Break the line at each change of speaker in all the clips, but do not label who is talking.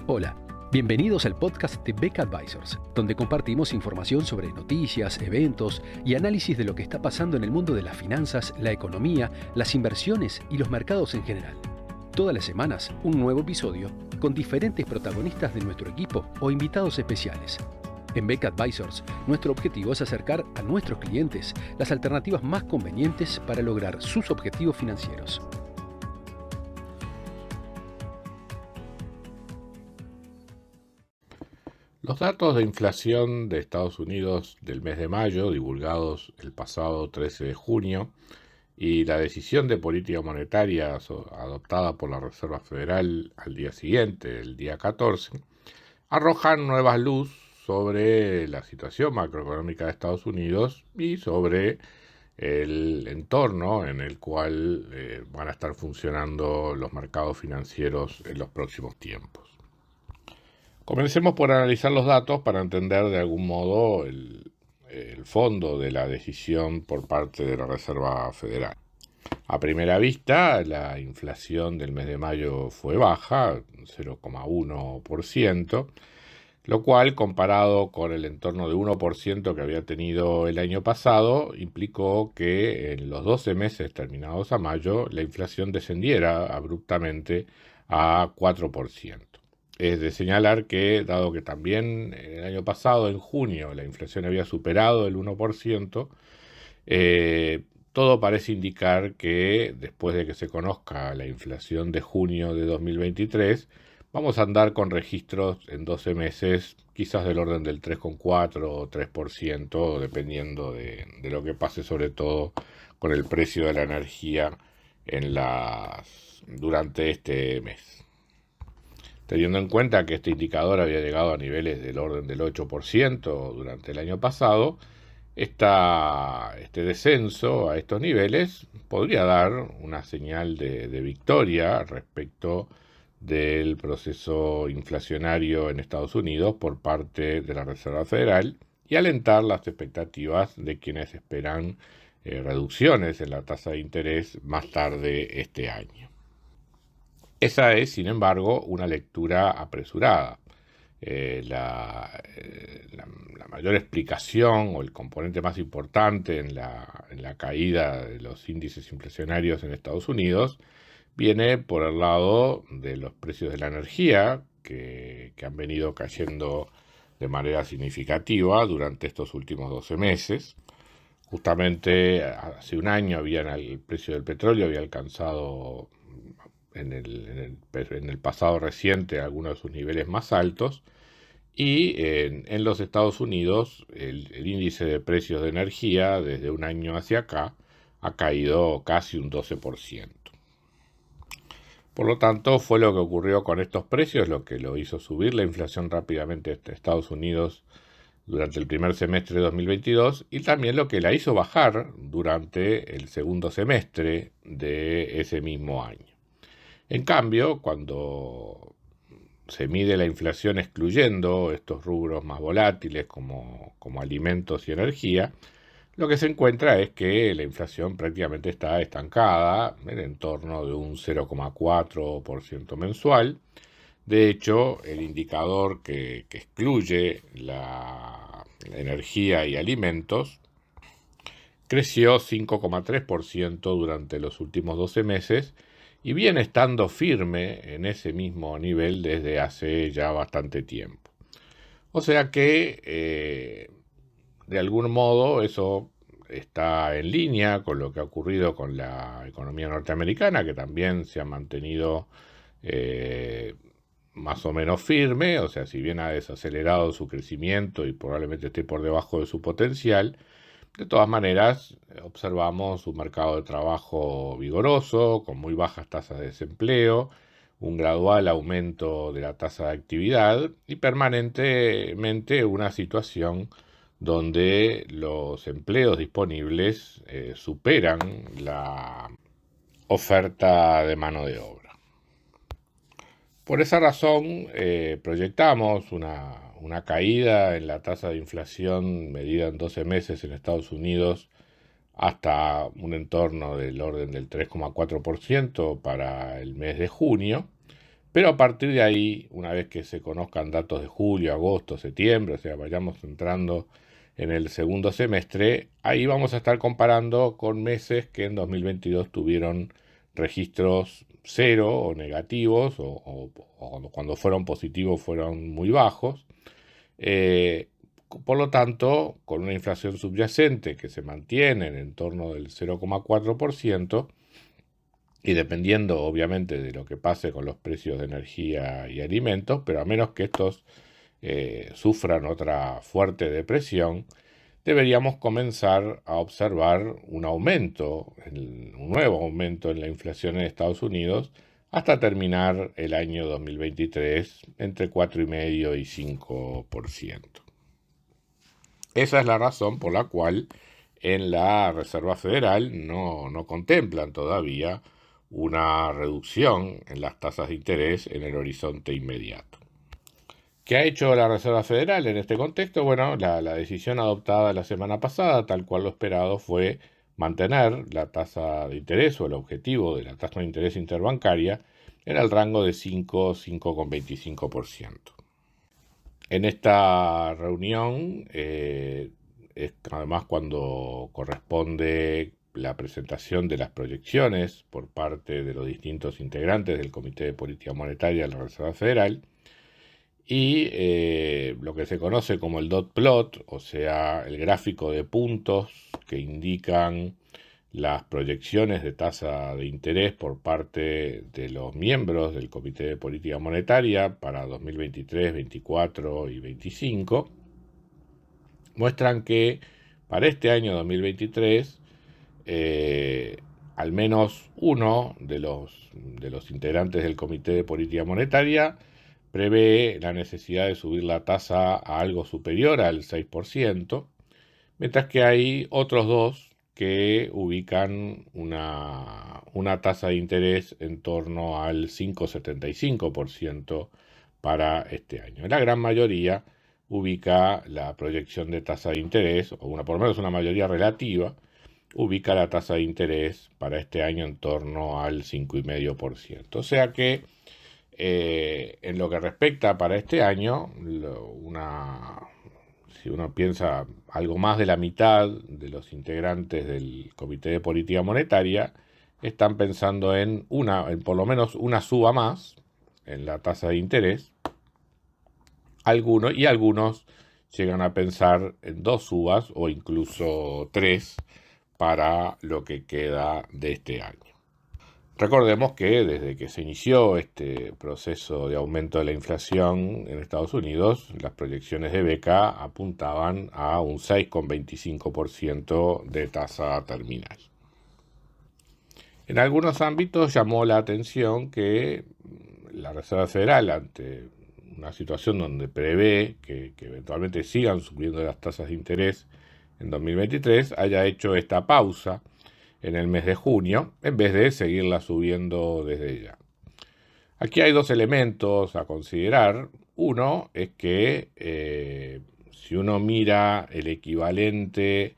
Hola, bienvenidos al podcast de Beck Advisors, donde compartimos información sobre noticias, eventos y análisis de lo que está pasando en el mundo de las finanzas, la economía, las inversiones y los mercados en general. Todas las semanas, un nuevo episodio con diferentes protagonistas de nuestro equipo o invitados especiales. En Beck Advisors, nuestro objetivo es acercar a nuestros clientes las alternativas más convenientes para lograr sus objetivos financieros.
Los datos de inflación de Estados Unidos del mes de mayo, divulgados el pasado 13 de junio, y la decisión de política monetaria adoptada por la Reserva Federal al día siguiente, el día 14, arrojan nueva luz sobre la situación macroeconómica de Estados Unidos y sobre el entorno en el cual van a estar funcionando los mercados financieros en los próximos tiempos. Comencemos por analizar los datos para entender de algún modo el fondo de la decisión por parte de la Reserva Federal. A primera vista, la inflación del mes de mayo fue baja, 0,1%, lo cual, comparado con el entorno de 1% que había tenido el año pasado, implicó que en los 12 meses terminados a mayo, la inflación descendiera abruptamente a 4%. Es de señalar que, dado que también el año pasado, en junio, la inflación había superado el 1%, todo parece indicar que después de que se conozca la inflación de junio de 2023, vamos a andar con registros en 12 meses, quizás del orden del 3,4 o 3%, dependiendo de lo que pase, sobre todo con el precio de la energía durante este mes. Teniendo en cuenta que este indicador había llegado a niveles del orden del 8% durante el año pasado, este descenso a estos niveles podría dar una señal de victoria respecto del proceso inflacionario en Estados Unidos por parte de la Reserva Federal y alentar las expectativas de quienes esperan reducciones en la tasa de interés más tarde este año. Esa es, sin embargo, una lectura apresurada. La mayor explicación o el componente más importante en la caída de los índices inflacionarios en Estados Unidos viene por el lado de los precios de la energía que han venido cayendo de manera significativa durante estos últimos 12 meses. Justamente hace un año el precio del petróleo había alcanzado en el pasado reciente algunos de sus niveles más altos, y en los Estados Unidos el índice de precios de energía desde un año hacia acá ha caído casi un 12%. Por lo tanto, fue lo que ocurrió con estos precios lo que lo hizo subir la inflación rápidamente en Estados Unidos durante el primer semestre de 2022 y también lo que la hizo bajar durante el segundo semestre de ese mismo año. En cambio, cuando se mide la inflación excluyendo estos rubros más volátiles como alimentos y energía, lo que se encuentra es que la inflación prácticamente está estancada en el entorno de un 0,4% mensual. De hecho, el indicador que excluye la energía y alimentos creció 5,3% durante los últimos 12 meses y viene estando firme en ese mismo nivel desde hace ya bastante tiempo. O sea que, de algún modo, eso está en línea con lo que ha ocurrido con la economía norteamericana, que también se ha mantenido más o menos firme, o sea, si bien ha desacelerado su crecimiento y probablemente esté por debajo de su potencial, de todas maneras, observamos un mercado de trabajo vigoroso, con muy bajas tasas de desempleo, un gradual aumento de la tasa de actividad y permanentemente una situación donde los empleos disponibles superan la oferta de mano de obra. Por esa razón, proyectamos una caída en la tasa de inflación medida en 12 meses en Estados Unidos hasta un entorno del orden del 3,4% para el mes de junio, Pero a partir de ahí, una vez que se conozcan datos de julio, agosto, septiembre, o sea, vayamos entrando en el segundo semestre, ahí vamos a estar comparando con meses que en 2022 tuvieron registros cero o negativos, o cuando fueron positivos fueron muy bajos. Por lo tanto, con una inflación subyacente que se mantiene en torno del 0,4%, y dependiendo obviamente de lo que pase con los precios de energía y alimentos, pero a menos que estos sufran otra fuerte depresión, deberíamos comenzar a observar un nuevo aumento en la inflación en Estados Unidos hasta terminar el año 2023 entre 4,5% y 5%. Esa es la razón por la cual en la Reserva Federal no contemplan todavía una reducción en las tasas de interés en el horizonte inmediato. ¿Qué ha hecho la Reserva Federal en este contexto? Bueno, la decisión adoptada la semana pasada, tal cual lo esperado, fue mantener la tasa de interés o el objetivo de la tasa de interés interbancaria en el rango de 5,25%. En esta reunión, es además cuando corresponde la presentación de las proyecciones por parte de los distintos integrantes del Comité de Política Monetaria de la Reserva Federal, y lo que se conoce como el dot plot, o sea, el gráfico de puntos que indican las proyecciones de tasa de interés por parte de los miembros del Comité de Política Monetaria para 2023, 2024 y 2025, muestran que para este año 2023, al menos uno de los integrantes del Comité de Política Monetaria prevé la necesidad de subir la tasa a algo superior al 6%, mientras que hay otros dos que ubican una tasa de interés en torno al 5,75% para este año. La gran mayoría ubica la proyección de tasa de interés, o por lo menos una mayoría relativa, ubica la tasa de interés para este año en torno al 5,5%. O sea que en lo que respecta para este año, si uno piensa algo más de la mitad de los integrantes del Comité de Política Monetaria están pensando en por lo menos una suba más en la tasa de interés. Algunos llegan a pensar en 2 subas o incluso 3 para lo que queda de este año. Recordemos que desde que se inició este proceso de aumento de la inflación en Estados Unidos, las proyecciones de Beca apuntaban a un 6,25% de tasa terminal. En algunos ámbitos llamó la atención que la Reserva Federal, ante una situación donde prevé que eventualmente sigan subiendo las tasas de interés en 2023, haya hecho esta pausa en el mes de junio, en vez de seguirla subiendo desde ya. Aquí hay 2 elementos a considerar. Uno es que si uno mira el equivalente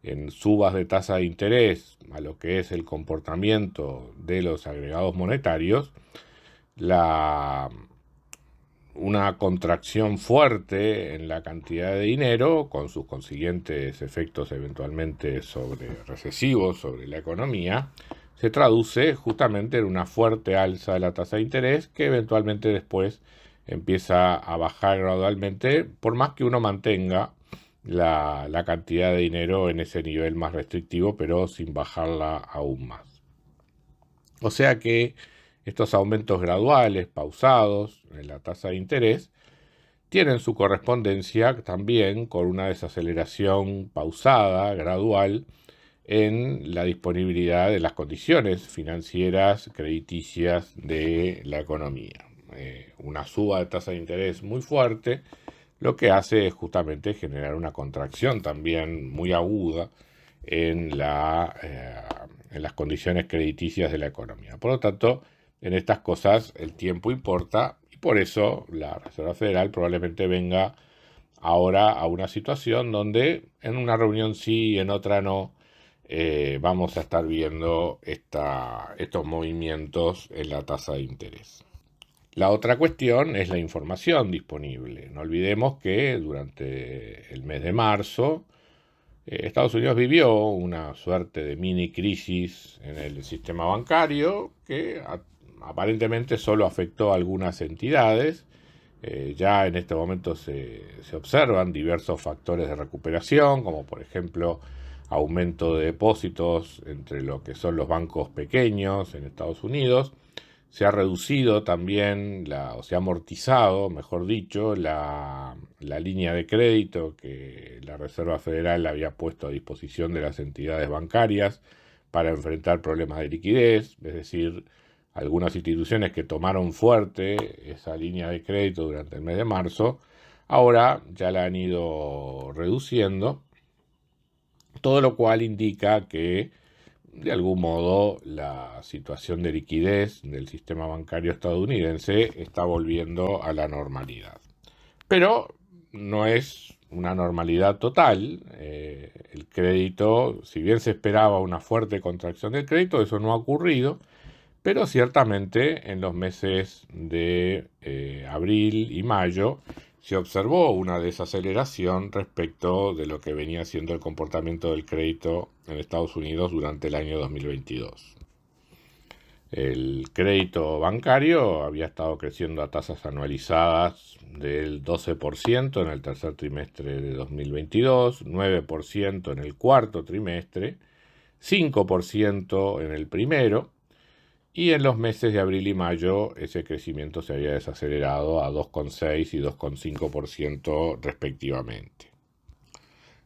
en subas de tasa de interés a lo que es el comportamiento de los agregados monetarios, una contracción fuerte en la cantidad de dinero, con sus consiguientes efectos eventualmente recesivos sobre la economía, se traduce justamente en una fuerte alza de la tasa de interés que eventualmente después empieza a bajar gradualmente, por más que uno mantenga la cantidad de dinero en ese nivel más restrictivo, pero sin bajarla aún más. O sea que estos aumentos graduales, pausados en la tasa de interés, tienen su correspondencia también con una desaceleración pausada, gradual, en la disponibilidad de las condiciones financieras crediticias de la economía. Una suba de tasa de interés muy fuerte lo que hace es justamente generar una contracción también muy aguda en las condiciones crediticias de la economía. Por lo tanto, en estas cosas el tiempo importa y por eso la Reserva Federal probablemente venga ahora a una situación donde en una reunión sí y en otra no vamos a estar viendo estos movimientos en la tasa de interés. La otra cuestión es la información disponible. No olvidemos que durante el mes de marzo Estados Unidos vivió una suerte de mini crisis en el sistema bancario que aparentemente solo afectó a algunas entidades. Ya en este momento se observan diversos factores de recuperación, como por ejemplo aumento de depósitos entre lo que son los bancos pequeños en Estados Unidos. Se ha reducido también, o se ha amortizado, mejor dicho, la línea de crédito que la Reserva Federal había puesto a disposición de las entidades bancarias para enfrentar problemas de liquidez, es decir, algunas instituciones que tomaron fuerte esa línea de crédito durante el mes de marzo, ahora ya la han ido reduciendo, todo lo cual indica que de algún modo la situación de liquidez del sistema bancario estadounidense está volviendo a la normalidad. Pero no es una normalidad total. El crédito, si bien se esperaba una fuerte contracción del crédito, eso no ha ocurrido, pero ciertamente en los meses de abril y mayo se observó una desaceleración respecto de lo que venía siendo el comportamiento del crédito en Estados Unidos durante el año 2022. El crédito bancario había estado creciendo a tasas anualizadas del 12% en el tercer trimestre de 2022, 9% en el cuarto trimestre, 5% en el primero, y en los meses de abril y mayo ese crecimiento se había desacelerado a 2,6 y 2,5% respectivamente.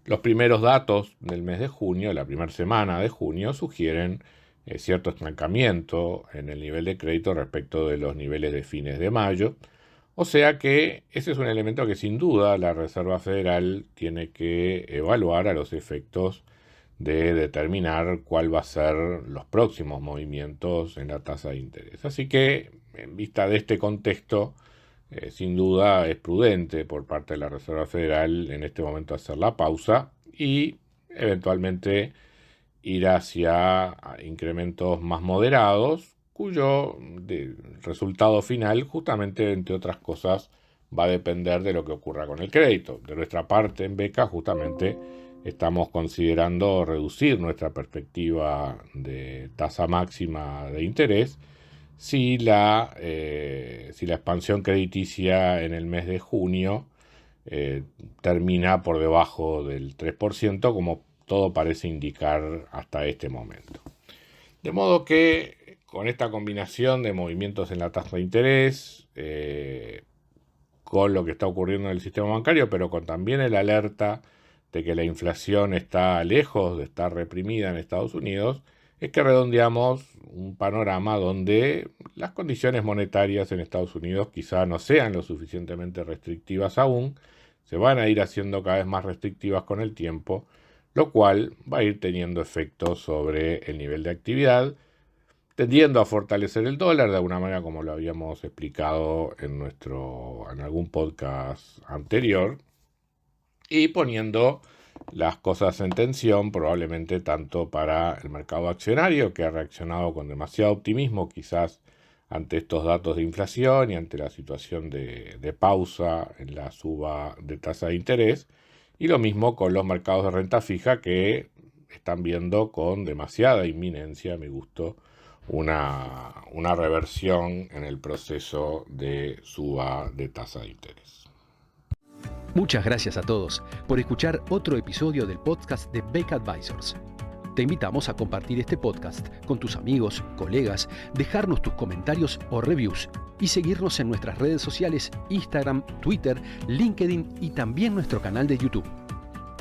Los primeros datos del mes de junio, la primera semana de junio, sugieren cierto estancamiento en el nivel de crédito respecto de los niveles de fines de mayo. O sea que ese es un elemento que sin duda la Reserva Federal tiene que evaluar a los efectos de determinar cuál va a ser los próximos movimientos en la tasa de interés. Así que, en vista de este contexto, sin duda es prudente por parte de la Reserva Federal en este momento hacer la pausa y eventualmente ir hacia incrementos más moderados, cuyo resultado final, justamente entre otras cosas, va a depender de lo que ocurra con el crédito. De nuestra parte en Beca, justamente, estamos considerando reducir nuestra perspectiva de tasa máxima de interés si la expansión crediticia en el mes de junio termina por debajo del 3%, como todo parece indicar hasta este momento. De modo que con esta combinación de movimientos en la tasa de interés, con lo que está ocurriendo en el sistema bancario, pero con también el alerta de que la inflación está lejos de estar reprimida en Estados Unidos, es que redondeamos un panorama donde las condiciones monetarias en Estados Unidos quizá no sean lo suficientemente restrictivas aún, se van a ir haciendo cada vez más restrictivas con el tiempo, lo cual va a ir teniendo efectos sobre el nivel de actividad, tendiendo a fortalecer el dólar de alguna manera como lo habíamos explicado en algún podcast anterior, y poniendo las cosas en tensión probablemente tanto para el mercado accionario, que ha reaccionado con demasiado optimismo quizás ante estos datos de inflación y ante la situación de pausa en la suba de tasa de interés, y lo mismo con los mercados de renta fija, que están viendo con demasiada inminencia, a mi gusto, una reversión en el proceso de suba de tasa de interés.
Muchas gracias a todos por escuchar otro episodio del podcast de Beca Advisors. Te invitamos a compartir este podcast con tus amigos, colegas, dejarnos tus comentarios o reviews y seguirnos en nuestras redes sociales Instagram, Twitter, LinkedIn y también nuestro canal de YouTube.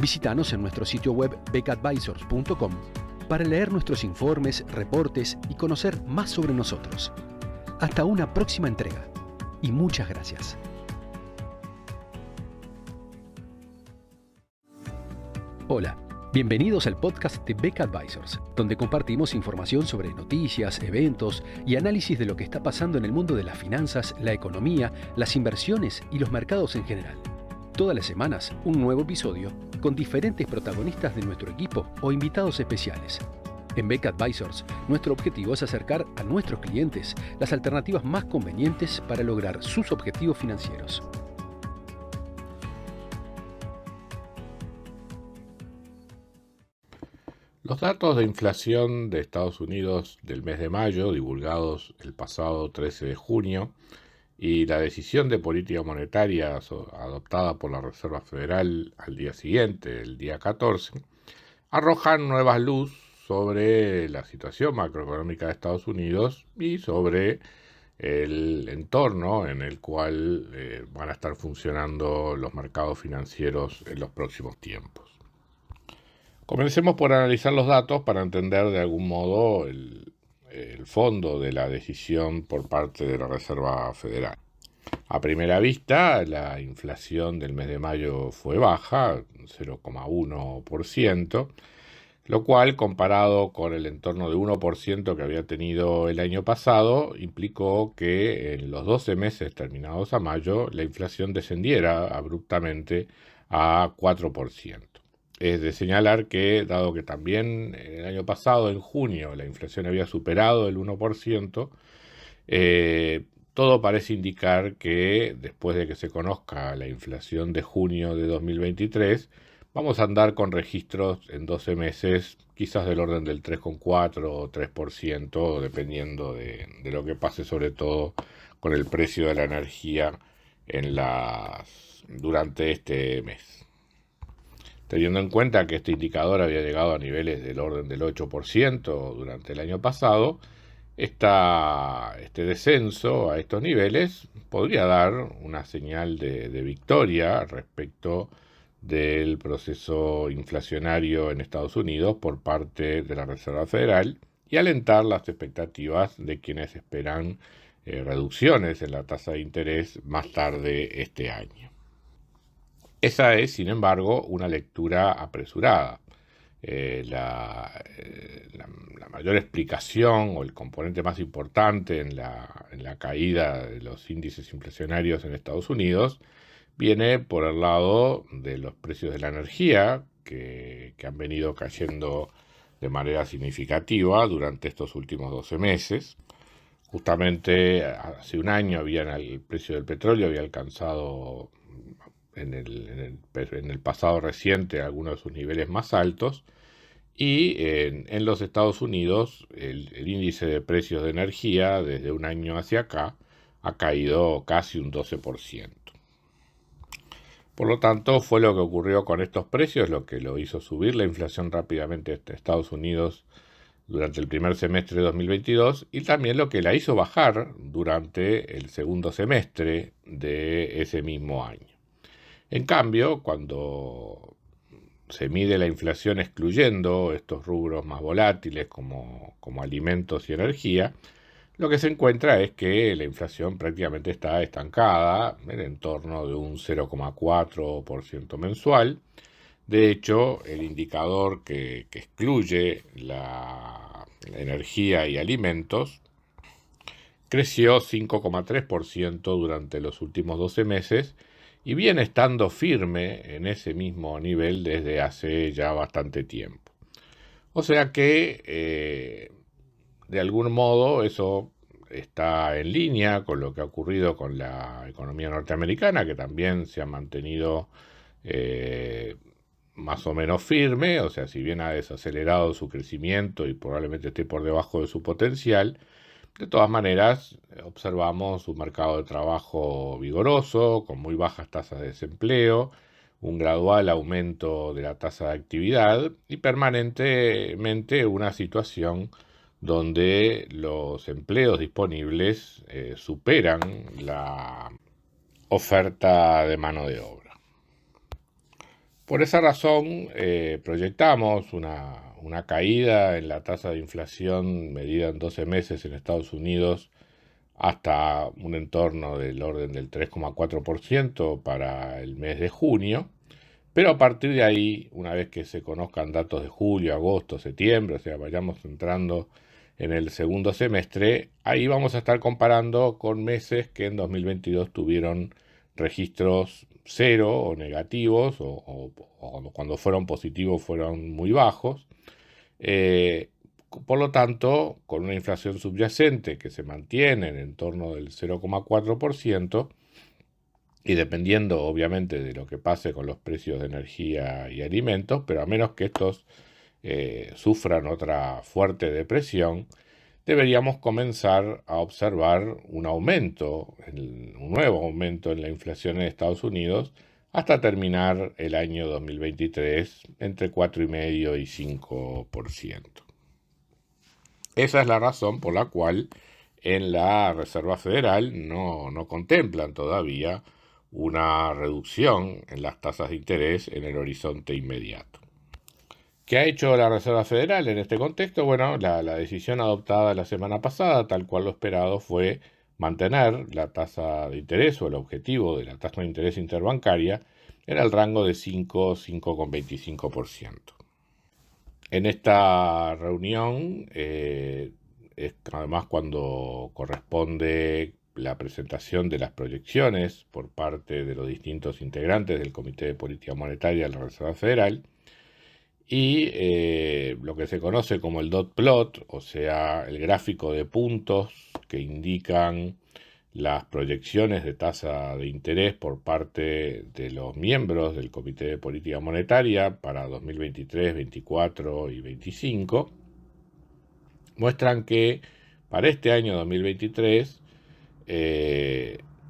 Visítanos en nuestro sitio web becaadvisors.com para leer nuestros informes, reportes y conocer más sobre nosotros. Hasta una próxima entrega y muchas gracias. Hola, bienvenidos al podcast de Beca Advisors, donde compartimos información sobre noticias, eventos y análisis de lo que está pasando en el mundo de las finanzas, la economía, las inversiones y los mercados en general. Todas las semanas, un nuevo episodio con diferentes protagonistas de nuestro equipo o invitados especiales. En Beca Advisors, nuestro objetivo es acercar a nuestros clientes las alternativas más convenientes para lograr sus objetivos financieros.
Los datos de inflación de Estados Unidos del mes de mayo, divulgados el pasado 13 de junio, y la decisión de política monetaria adoptada por la Reserva Federal al día siguiente, el día 14, arrojan nuevas luz sobre la situación macroeconómica de Estados Unidos y sobre el entorno en el cual van a estar funcionando los mercados financieros en los próximos tiempos. Comencemos por analizar los datos para entender de algún modo el fondo de la decisión por parte de la Reserva Federal. A primera vista, la inflación del mes de mayo fue baja, 0,1%, lo cual, comparado con el entorno de 1% que había tenido el año pasado, implicó que en los 12 meses terminados a mayo, la inflación descendiera abruptamente a 4%. Es de señalar que, dado que también el año pasado, en junio, la inflación había superado el 1%, todo parece indicar que después de que se conozca la inflación de junio de 2023, vamos a andar con registros en 12 meses, quizás del orden del 3,4 o 3%, dependiendo de lo que pase, sobre todo con el precio de la energía durante este mes. Teniendo en cuenta que este indicador había llegado a niveles del orden del 8% durante el año pasado, este descenso a estos niveles podría dar una señal de victoria respecto del proceso inflacionario en Estados Unidos por parte de la Reserva Federal y alentar las expectativas de quienes esperan reducciones en la tasa de interés más tarde este año. Esa es, sin embargo, una lectura apresurada. La mayor explicación o el componente más importante en la caída de los índices inflacionarios en Estados Unidos viene por el lado de los precios de la energía que han venido cayendo de manera significativa durante estos últimos 12 meses. Justamente hace un año el precio del petróleo había alcanzado en el pasado reciente algunos de sus niveles más altos, y en los Estados Unidos el índice de precios de energía desde un año hacia acá ha caído casi un 12%. Por lo tanto, fue lo que ocurrió con estos precios lo que lo hizo subir la inflación rápidamente en Estados Unidos durante el primer semestre de 2022 y también lo que la hizo bajar durante el segundo semestre de ese mismo año. En cambio, cuando se mide la inflación excluyendo estos rubros más volátiles como alimentos y energía, lo que se encuentra es que la inflación prácticamente está estancada en el torno de un 0,4% mensual. De hecho, el indicador que excluye la energía y alimentos creció 5,3% durante los últimos 12 meses y viene estando firme en ese mismo nivel desde hace ya bastante tiempo. O sea que, de algún modo, eso está en línea con lo que ha ocurrido con la economía norteamericana, que también se ha mantenido más o menos firme, o sea, si bien ha desacelerado su crecimiento y probablemente esté por debajo de su potencial, de todas maneras, observamos un mercado de trabajo vigoroso, con muy bajas tasas de desempleo, un gradual aumento de la tasa de actividad y permanentemente una situación donde los empleos disponibles superan la oferta de mano de obra. Por esa razón, proyectamos una caída en la tasa de inflación medida en 12 meses en Estados Unidos hasta un entorno del orden del 3,4% para el mes de junio, pero a partir de ahí, una vez que se conozcan datos de julio, agosto, septiembre, o sea, vayamos entrando en el segundo semestre, ahí vamos a estar comparando con meses que en 2022 tuvieron registros cero o negativos, o cuando fueron positivos fueron muy bajos, por lo tanto, con una inflación subyacente que se mantiene en torno del 0,4%, y dependiendo obviamente de lo que pase con los precios de energía y alimentos, pero a menos que estos sufran otra fuerte depresión, deberíamos comenzar a observar un nuevo aumento en la inflación en Estados Unidos hasta terminar el año 2023 entre 4,5% y 5%. Esa es la razón por la cual en la Reserva Federal no contemplan todavía una reducción en las tasas de interés en el horizonte inmediato. ¿Qué ha hecho la Reserva Federal en este contexto? Bueno, la decisión adoptada la semana pasada, tal cual lo esperado, fue mantener la tasa de interés o el objetivo de la tasa de interés interbancaria en el rango de 5,25%. En esta reunión, es además cuando corresponde la presentación de las proyecciones por parte de los distintos integrantes del Comité de Política Monetaria de la Reserva Federal, y lo que se conoce como el dot plot, o sea, el gráfico de puntos que indican las proyecciones de tasa de interés por parte de los miembros del Comité de Política Monetaria para 2023, 2024 y 2025, muestran que para este año 2023,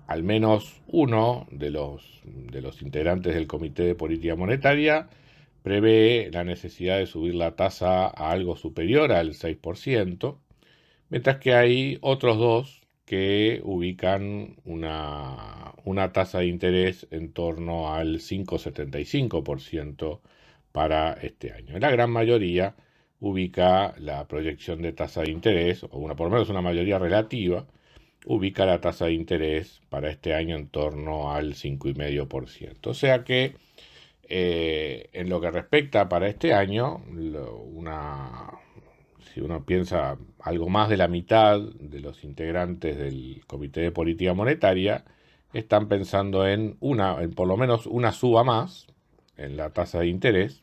al menos uno de los integrantes del Comité de Política Monetaria prevé la necesidad de subir la tasa a algo superior al 6%, mientras que hay otros dos que ubican una tasa de interés en torno al 5,75% para este año. La gran mayoría ubica la proyección de tasa de interés, o por lo menos una mayoría relativa, ubica la tasa de interés para este año en torno al 5,5%. O sea que en lo que respecta para este año, si uno piensa, algo más de la mitad de los integrantes del Comité de Política Monetaria están pensando en por lo menos una suba más en la tasa de interés.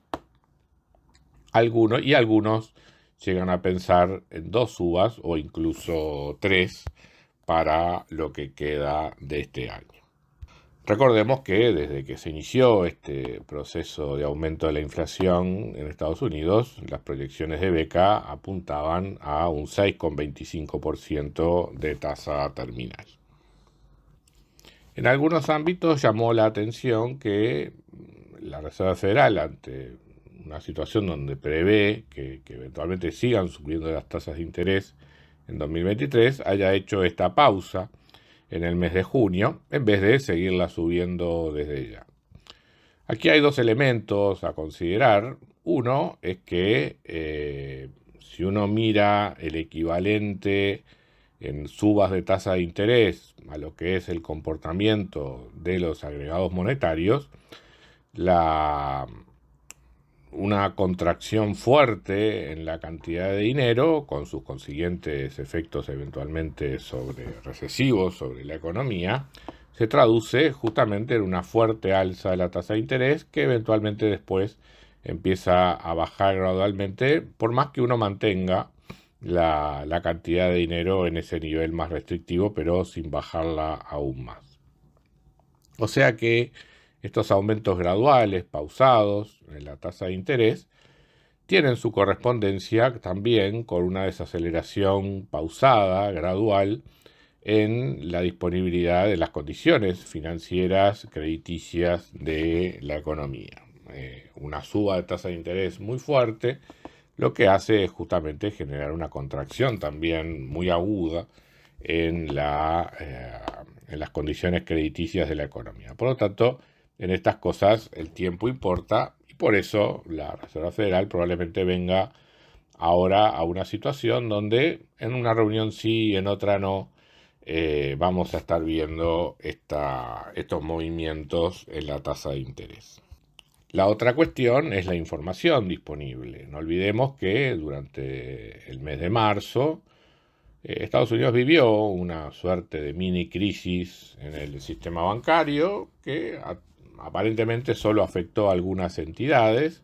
Algunos llegan a pensar en 2 subas o incluso 3 para lo que queda de este año. Recordemos que desde que se inició este proceso de aumento de la inflación en Estados Unidos, las proyecciones de Beca apuntaban a un 6,25% de tasa terminal. En algunos ámbitos llamó la atención que la Reserva Federal, ante una situación donde prevé que eventualmente sigan subiendo las tasas de interés en 2023, haya hecho esta pausa en el mes de junio, en vez de seguirla subiendo desde ya. Aquí hay 2 elementos a considerar. Uno es que si uno mira el equivalente en subas de tasa de interés a lo que es el comportamiento de los agregados monetarios, una contracción fuerte en la cantidad de dinero, con sus consiguientes efectos eventualmente recesivos sobre la economía, se traduce justamente en una fuerte alza de la tasa de interés que eventualmente después empieza a bajar gradualmente, por más que uno mantenga la cantidad de dinero en ese nivel más restrictivo, pero sin bajarla aún más. O sea que estos aumentos graduales, pausados en la tasa de interés, tienen su correspondencia también con una desaceleración pausada, gradual, en la disponibilidad de las condiciones financieras crediticias de la economía. Una suba de tasa de interés muy fuerte lo que hace es justamente generar una contracción también muy aguda en las condiciones crediticias de la economía. Por lo tanto, en estas cosas el tiempo importa y por eso la Reserva Federal probablemente venga ahora a una situación donde en una reunión sí y en otra no vamos a estar viendo estos movimientos en la tasa de interés. La otra cuestión es la información disponible. No olvidemos que durante el mes de marzo Estados Unidos vivió una suerte de mini crisis en el sistema bancario que aparentemente solo afectó a algunas entidades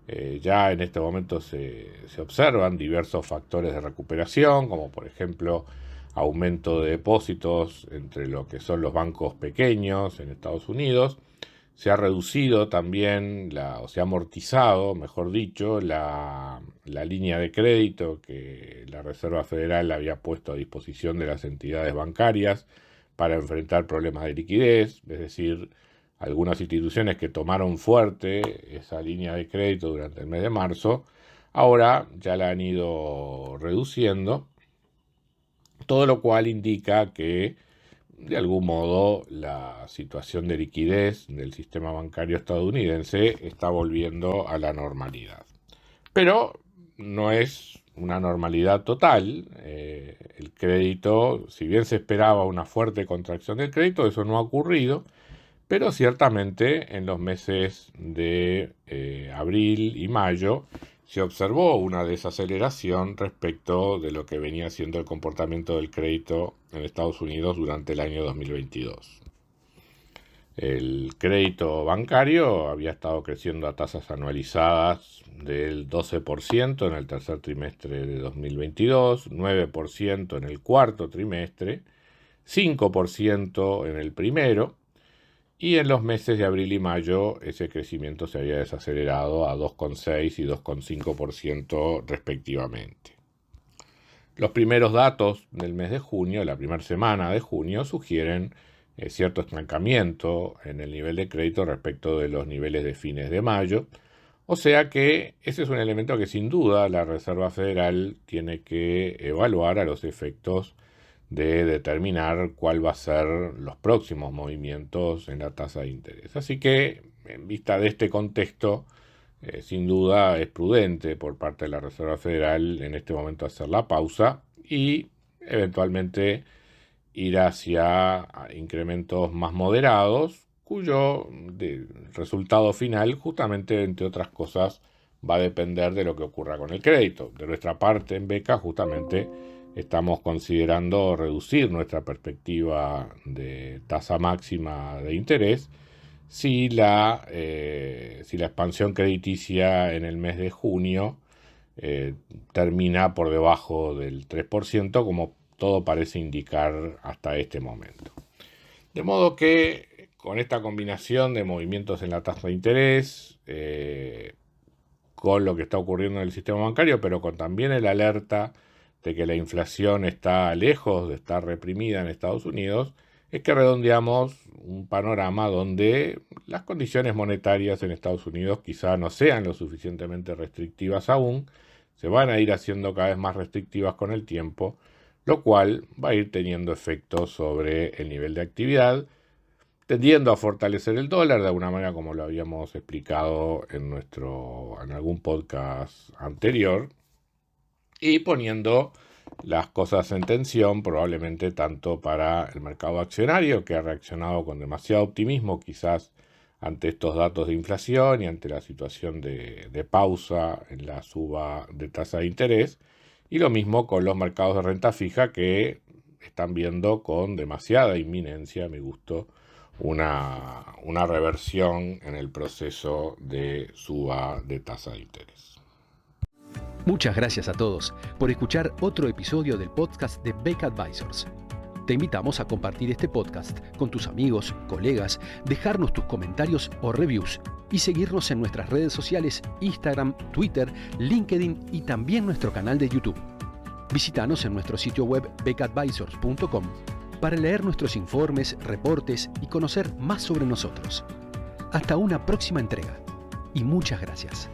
Ya en este momento se observan diversos factores de recuperación, como por ejemplo aumento de depósitos entre lo que son los bancos pequeños en Estados Unidos. Se ha reducido también, se ha amortizado, mejor dicho, la línea de crédito que la Reserva Federal había puesto a disposición de las entidades bancarias para enfrentar problemas de liquidez, es decir, algunas instituciones que tomaron fuerte esa línea de crédito durante el mes de marzo, ahora ya la han ido reduciendo, todo lo cual indica que de algún modo la situación de liquidez del sistema bancario estadounidense está volviendo a la normalidad. Pero no es una normalidad total. El crédito, si bien se esperaba una fuerte contracción del crédito, eso no ha ocurrido, pero ciertamente en los meses de abril y mayo se observó una desaceleración respecto de lo que venía siendo el comportamiento del crédito en Estados Unidos durante el año 2022. El crédito bancario había estado creciendo a tasas anualizadas del 12% en el tercer trimestre de 2022, 9% en el cuarto trimestre, 5% en el primero, y en los meses de abril y mayo ese crecimiento se había desacelerado a 2,6 y 2,5% respectivamente. Los primeros datos del mes de junio, la primera semana de junio, sugieren cierto estancamiento en el nivel de crédito respecto de los niveles de fines de mayo. O sea que ese es un elemento que sin duda la Reserva Federal tiene que evaluar a los efectos de determinar cuál va a ser los próximos movimientos en la tasa de interés. Así que, en vista de este contexto, sin duda es prudente por parte de la Reserva Federal en este momento hacer la pausa y eventualmente ir hacia incrementos más moderados, cuyo resultado final, justamente, entre otras cosas, va a depender de lo que ocurra con el crédito. De nuestra parte, en Beca, justamente estamos considerando reducir nuestra perspectiva de tasa máxima de interés si la expansión crediticia en el mes de junio termina por debajo del 3%, como todo parece indicar hasta este momento. De modo que con esta combinación de movimientos en la tasa de interés, con lo que está ocurriendo en el sistema bancario, pero con también el alerta de que la inflación está lejos de estar reprimida en Estados Unidos, es que redondeamos un panorama donde las condiciones monetarias en Estados Unidos quizá no sean lo suficientemente restrictivas aún, se van a ir haciendo cada vez más restrictivas con el tiempo, lo cual va a ir teniendo efectos sobre el nivel de actividad, tendiendo a fortalecer el dólar de alguna manera como lo habíamos explicado en algún podcast anterior, y poniendo las cosas en tensión probablemente tanto para el mercado accionario, que ha reaccionado con demasiado optimismo quizás ante estos datos de inflación y ante la situación de pausa en la suba de tasa de interés, y lo mismo con los mercados de renta fija, que están viendo con demasiada inminencia, a mi gusto, una reversión en el proceso de suba de tasa de interés.
Muchas gracias a todos por escuchar otro episodio del podcast de Beca Advisors. Te invitamos a compartir este podcast con tus amigos, colegas, dejarnos tus comentarios o reviews y seguirnos en nuestras redes sociales Instagram, Twitter, LinkedIn y también nuestro canal de YouTube. Visítanos en nuestro sitio web becadvisors.com para leer nuestros informes, reportes y conocer más sobre nosotros. Hasta una próxima entrega y muchas gracias.